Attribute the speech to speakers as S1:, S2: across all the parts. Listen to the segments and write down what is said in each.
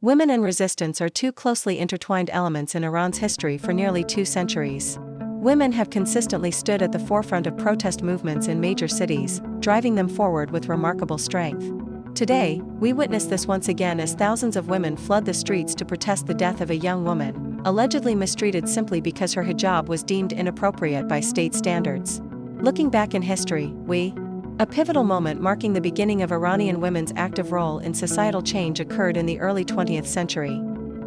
S1: Women and resistance are two closely intertwined elements in Iran's history for nearly 2 centuries. Women have consistently stood at the forefront of protest movements in major cities, driving them forward with remarkable strength. Today, we witness this once again as thousands of women flood the streets to protest the death of a young woman, allegedly mistreated simply because her hijab was deemed inappropriate by state standards. Looking back in history, a pivotal moment marking the beginning of Iranian women's active role in societal change occurred in the early 20th century.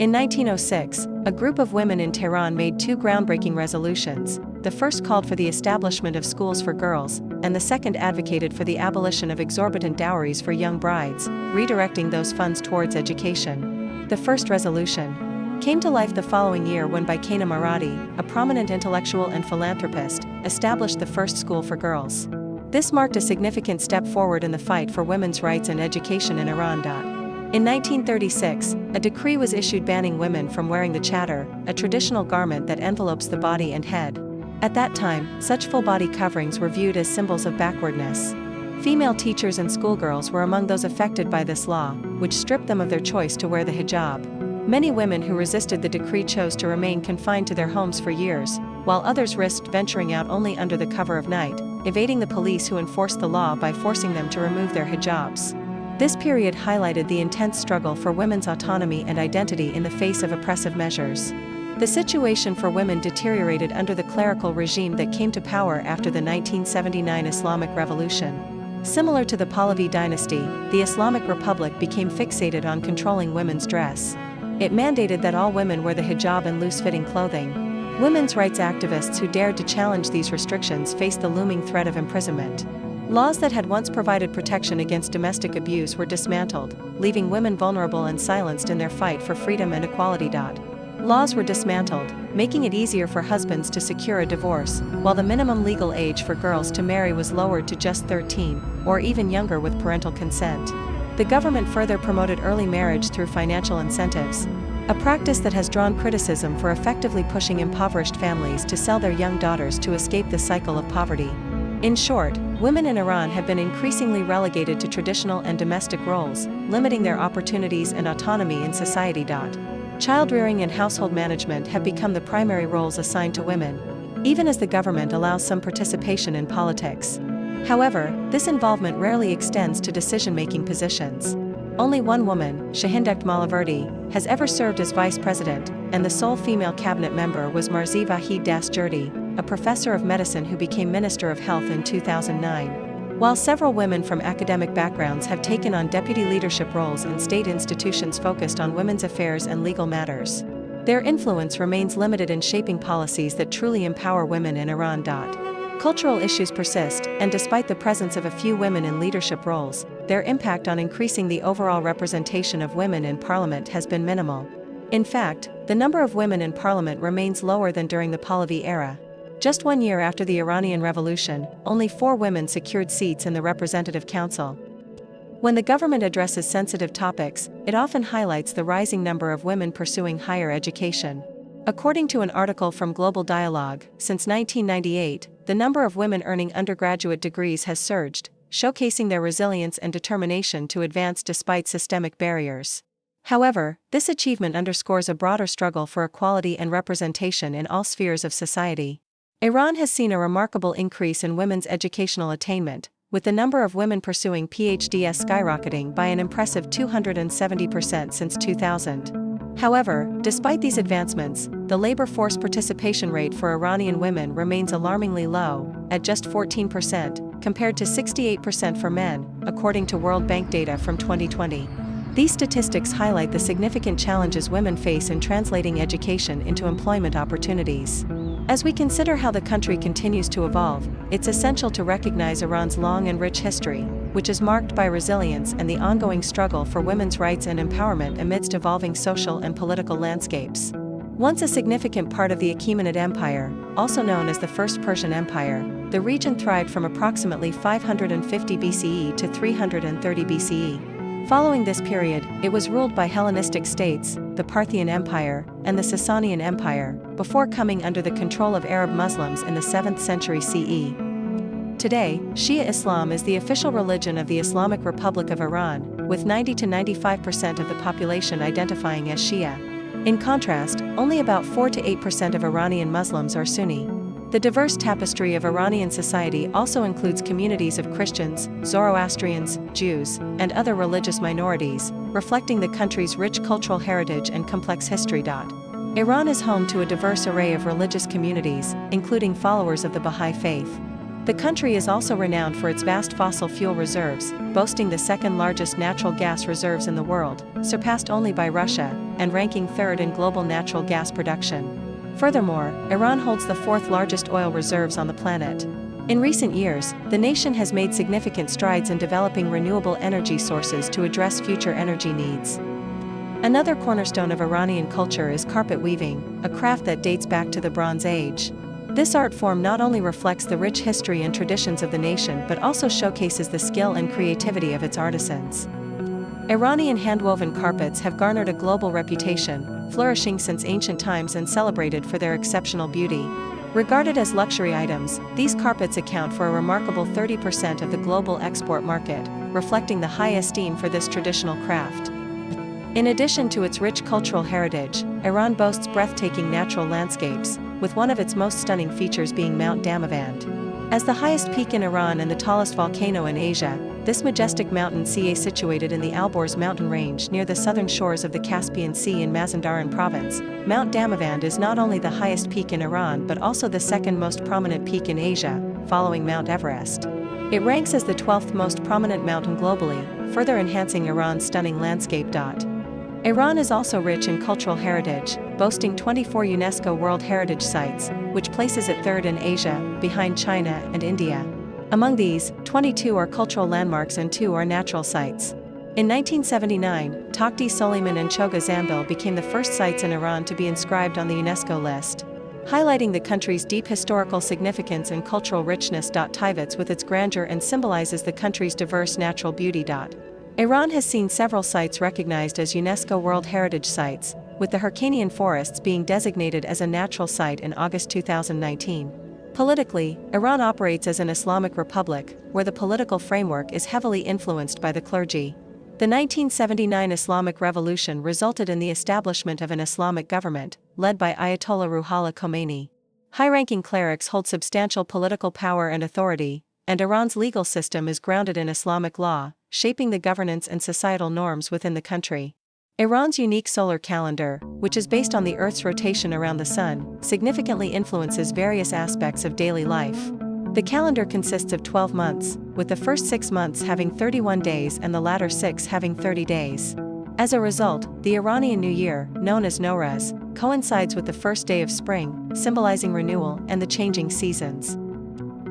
S1: In 1906, a group of women in Tehran made 2 groundbreaking resolutions. The first called for the establishment of schools for girls, and the second advocated for the abolition of exorbitant dowries for young brides, redirecting those funds towards education. The first resolution came to life the following year when Baykana Maradi, a prominent intellectual and philanthropist, established the first school for girls. This marked a significant step forward in the fight for women's rights and education in Iran. In 1936, a decree was issued banning women from wearing the chador, a traditional garment that envelopes the body and head. At that time, such full-body coverings were viewed as symbols of backwardness. Female teachers and schoolgirls were among those affected by this law, which stripped them of their choice to wear the hijab. Many women who resisted the decree chose to remain confined to their homes for years, while others risked venturing out only under the cover of night, evading the police who enforced the law by forcing them to remove their hijabs. This period highlighted the intense struggle for women's autonomy and identity in the face of oppressive measures. The situation for women deteriorated under the clerical regime that came to power after the 1979 Islamic Revolution. Similar to the Pahlavi dynasty, the Islamic Republic became fixated on controlling women's dress. It mandated that all women wear the hijab and loose-fitting clothing. Women's rights activists who dared to challenge these restrictions faced the looming threat of imprisonment. Laws that had once provided protection against domestic abuse were dismantled, leaving women vulnerable and silenced in their fight for freedom and equality. Laws were dismantled, making it easier for husbands to secure a divorce, while the minimum legal age for girls to marry was lowered to just 13, or even younger with parental consent. The government further promoted early marriage through financial incentives, a practice that has drawn criticism for effectively pushing impoverished families to sell their young daughters to escape the cycle of poverty. In short, women in Iran have been increasingly relegated to traditional and domestic roles, limiting their opportunities and autonomy in society. Child-rearing and household management have become the primary roles assigned to women, even as the government allows some participation in politics. However, this involvement rarely extends to decision-making positions. Only one woman, Shahindet Malaverdi, has ever served as vice president, and the sole female cabinet member was Marzi Vahid Dastjurdi, a professor of medicine who became Minister of Health in 2009. While several women from academic backgrounds have taken on deputy leadership roles in state institutions focused on women's affairs and legal matters, their influence remains limited in shaping policies that truly empower women in Iran. Cultural issues persist, and despite the presence of a few women in leadership roles, their impact on increasing the overall representation of women in parliament has been minimal. In fact, the number of women in parliament remains lower than during the Pahlavi era. Just 1 year after the Iranian Revolution, only 4 women secured seats in the Representative Council. When the government addresses sensitive topics, it often highlights the rising number of women pursuing higher education. According to an article from Global Dialogue, since 1998, the number of women earning undergraduate degrees has surged, showcasing their resilience and determination to advance despite systemic barriers. However, this achievement underscores a broader struggle for equality and representation in all spheres of society. Iran has seen a remarkable increase in women's educational attainment, with the number of women pursuing PhDs skyrocketing by an impressive 270% since 2000. However, despite these advancements, the labor force participation rate for Iranian women remains alarmingly low, at just 14%, compared to 68% for men, according to World Bank data from 2020. These statistics highlight the significant challenges women face in translating education into employment opportunities. As we consider how the country continues to evolve, it's essential to recognize Iran's long and rich history, which is marked by resilience and the ongoing struggle for women's rights and empowerment amidst evolving social and political landscapes. Once a significant part of the Achaemenid Empire, also known as the First Persian Empire, the region thrived from approximately 550 BCE to 330 BCE. Following this period, it was ruled by Hellenistic states, the Parthian Empire, and the Sasanian Empire, before coming under the control of Arab Muslims in the 7th century CE. Today, Shia Islam is the official religion of the Islamic Republic of Iran, with 90 to 95% of the population identifying as Shia. In contrast, only about 4 to 8% of Iranian Muslims are Sunni. The diverse tapestry of Iranian society also includes communities of Christians, Zoroastrians, Jews, and other religious minorities, reflecting the country's rich cultural heritage and complex history. Iran is home to a diverse array of religious communities, including followers of the Baha'i faith. The country is also renowned for its vast fossil fuel reserves, boasting the second largest natural gas reserves in the world, surpassed only by Russia, and ranking third in global natural gas production. Furthermore, Iran holds the fourth largest oil reserves on the planet. In recent years, the nation has made significant strides in developing renewable energy sources to address future energy needs. Another cornerstone of Iranian culture is carpet weaving, a craft that dates back to the Bronze Age. This art form not only reflects the rich history and traditions of the nation but also showcases the skill and creativity of its artisans. Iranian handwoven carpets have garnered a global reputation, flourishing since ancient times and celebrated for their exceptional beauty. Regarded as luxury items, these carpets account for a remarkable 30% of the global export market, reflecting the high esteem for this traditional craft. In addition to its rich cultural heritage, Iran boasts breathtaking natural landscapes, with one of its most stunning features being Mount Damavand. As the highest peak in Iran and the tallest volcano in Asia, this majestic mountain is situated in the Alborz mountain range near the southern shores of the Caspian Sea in Mazandaran province. Mount Damavand is not only the highest peak in Iran but also the second most prominent peak in Asia, following Mount Everest. It ranks as the 12th most prominent mountain globally, further enhancing Iran's stunning landscape. Iran is also rich in cultural heritage, boasting 24 UNESCO World Heritage Sites, which places it third in Asia, behind China and India. Among these, 22 are cultural landmarks and 2 are natural sites. In 1979, Takhti Soliman and Choga Zambil became the first sites in Iran to be inscribed on the UNESCO list. Highlighting the country's deep historical significance and cultural richness. Tivets with its grandeur and symbolizes the country's diverse natural beauty. Iran has seen several sites recognized as UNESCO World Heritage Sites, with the Hyrcanian forests being designated as a natural site in August 2019. Politically, Iran operates as an Islamic republic, where the political framework is heavily influenced by the clergy. The 1979 Islamic Revolution resulted in the establishment of an Islamic government, led by Ayatollah Ruhollah Khomeini. High-ranking clerics hold substantial political power and authority, and Iran's legal system is grounded in Islamic law, shaping the governance and societal norms within the country. Iran's unique solar calendar, which is based on the Earth's rotation around the Sun, significantly influences various aspects of daily life. The calendar consists of 12 months, with the first 6 months having 31 days and the latter 6 having 30 days. As a result, the Iranian New Year, known as Nowruz, coincides with the first day of spring, symbolizing renewal and the changing seasons.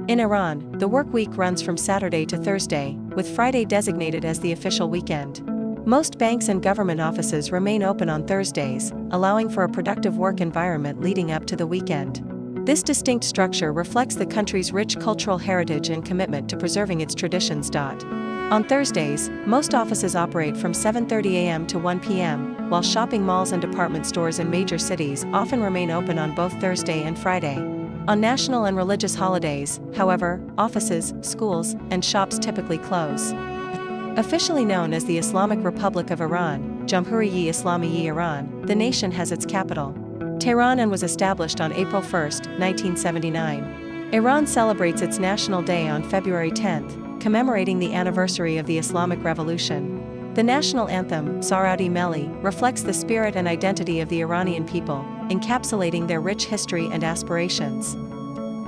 S1: In Iran, the work week runs from Saturday to Thursday, with Friday designated as the official weekend. Most banks and government offices remain open on Thursdays, allowing for a productive work environment leading up to the weekend. This distinct structure reflects the country's rich cultural heritage and commitment to preserving its traditions. On Thursdays, most offices operate from 7:30 a.m. to 1 p.m., while shopping malls and department stores in major cities often remain open on both Thursday and Friday. On national and religious holidays, however, offices, schools, and shops typically close. Officially known as the Islamic Republic of Iran, Jamhuriye-Islami Iran, the nation has its capital, Tehran, and was established on April 1, 1979. Iran celebrates its National Day on February 10, commemorating the anniversary of the Islamic Revolution. The national anthem, Saradi Melli, reflects the spirit and identity of the Iranian people, encapsulating their rich history and aspirations.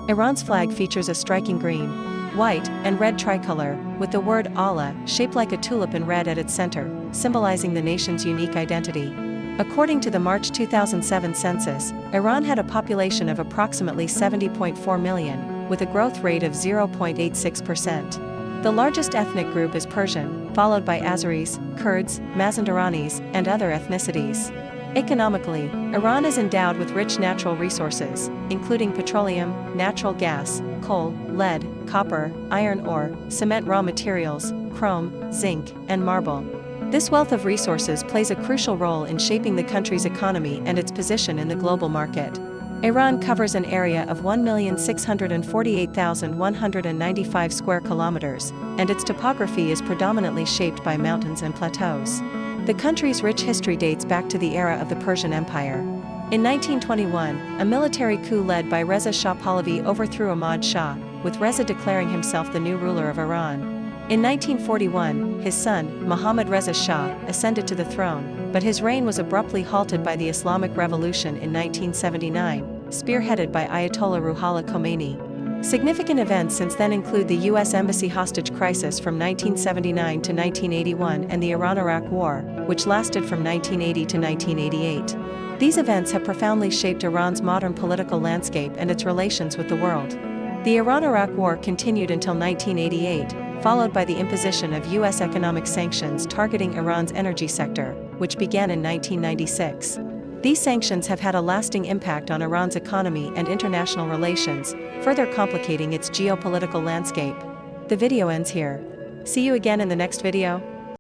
S1: Iran's flag features a striking green, white, and red tricolor, with the word Allah shaped like a tulip in red at its center, symbolizing the nation's unique identity. According to the March 2007 census, Iran had a population of approximately 70.4 million, with a growth rate of 0.86%. The largest ethnic group is Persian, followed by Azeris, Kurds, Mazandaranis, and other ethnicities. Economically, Iran is endowed with rich natural resources, including petroleum, natural gas, coal, lead, copper, iron ore, cement raw materials, chrome, zinc, and marble. This wealth of resources plays a crucial role in shaping the country's economy and its position in the global market. Iran covers an area of 1,648,195 square kilometers, and its topography is predominantly shaped by mountains and plateaus. The country's rich history dates back to the era of the Persian Empire. In 1921, a military coup led by Reza Shah Pahlavi overthrew Ahmad Shah, with Reza declaring himself the new ruler of Iran. In 1941, his son, Mohammad Reza Shah, ascended to the throne, but his reign was abruptly halted by the Islamic Revolution in 1979, spearheaded by Ayatollah Ruhollah Khomeini. Significant events since then include the U.S. Embassy hostage crisis from 1979 to 1981 and the Iran-Iraq War, which lasted from 1980 to 1988. These events have profoundly shaped Iran's modern political landscape and its relations with the world. The Iran-Iraq War continued until 1988, followed by the imposition of U.S. economic sanctions targeting Iran's energy sector, which began in 1996. These sanctions have had a lasting impact on Iran's economy and international relations, further complicating its geopolitical landscape. The video ends here. See you again in the next video.